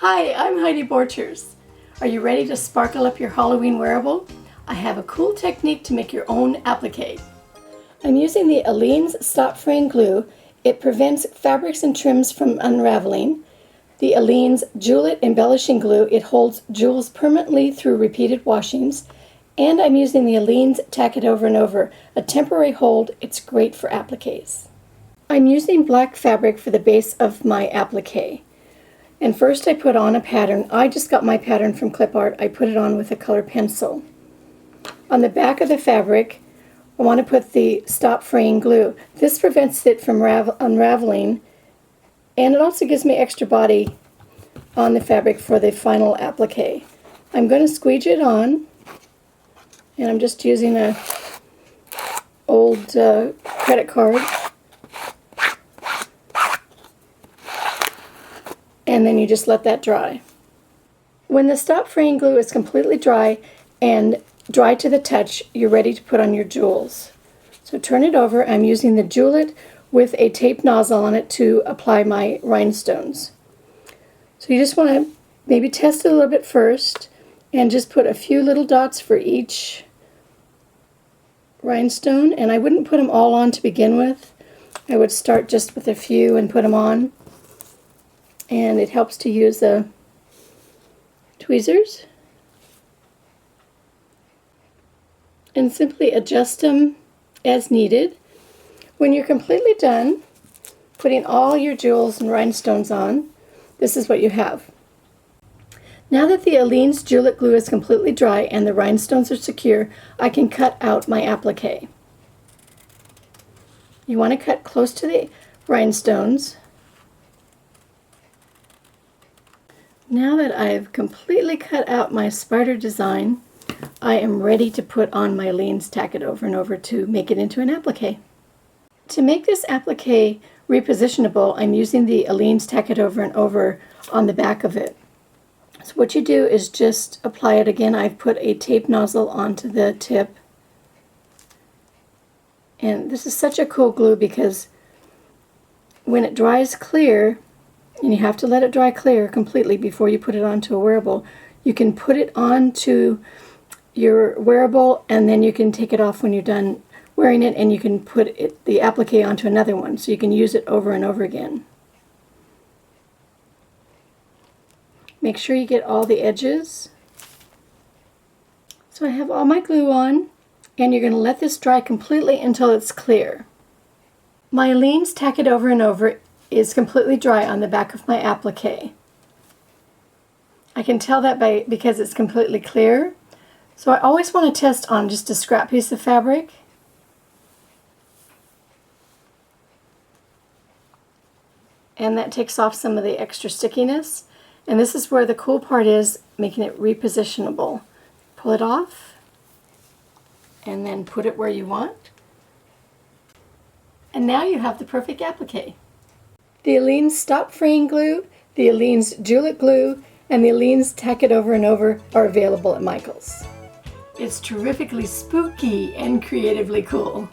Hi, I'm Heidi Borchers. Are you ready to sparkle up your Halloween wearable? I have a cool technique to make your own applique. I'm using the Aleene's Stop Fraying Glue. It prevents fabrics and trims from unraveling. The Aleene's Jewel It Embellishing Glue. It holds jewels permanently through repeated washings. And I'm using the Aleene's Tack-It Over and Over, a temporary hold. It's great for appliques. I'm using black fabric for the base of my applique. And first I put on a pattern. I just got my pattern from Clip Art. I put it on with a color pencil. On the back of the fabric, I want to put the Stop Fraying Glue. This prevents it from unraveling, and it also gives me extra body on the fabric for the final applique. I'm going to squeegee it on, and I'm just using a old credit card. And then you just let that dry. When the Stop Fraying Glue is completely dry and dry to the touch, you're ready to put on your jewels. So turn it over. I'm using the Jewel It with a tape nozzle on it to apply my rhinestones. So you just want to maybe test it a little bit first and just put a few little dots for each rhinestone. And I wouldn't put them all on to begin with. I would start just with a few and put them on. And it helps to use the tweezers and simply adjust them as needed. When you're completely done putting all your jewels and rhinestones on, this is what you have. Now that the Aleene's Jewel It glue is completely dry and the rhinestones are secure, I can cut out my applique. You want to cut close to the rhinestones. Now that I've completely cut out my spider design, I am ready to put on my Aleene's Tack-It Over and Over to make it into an applique. To make this applique repositionable, I'm using the Aleene's Tack-It Over and Over on the back of it. So what you do is just apply it again. I've put a tape nozzle onto the tip. And this is such a cool glue because when it dries clear, and you have to let it dry clear completely before you put it onto a wearable, you can put it onto your wearable and then you can take it off when you're done wearing it, and you can put the applique onto another one so you can use it over and over again. Make sure you get all the edges. So I have all my glue on, and you're going to let this dry completely until it's clear. My Aleene's Tack-It Over and Over is completely dry on the back of my applique. I can tell that because it's completely clear. So I always want to test on just a scrap piece of fabric. And that takes off some of the extra stickiness. And this is where the cool part is, making it repositionable. Pull it off and then put it where you want. And now you have the perfect applique. The Aleene's Stop Fraying Glue, the Aleene's Jewel It Glue, and the Aleene's Tack-It Over and Over are available at Michael's. It's terrifically spooky and creatively cool.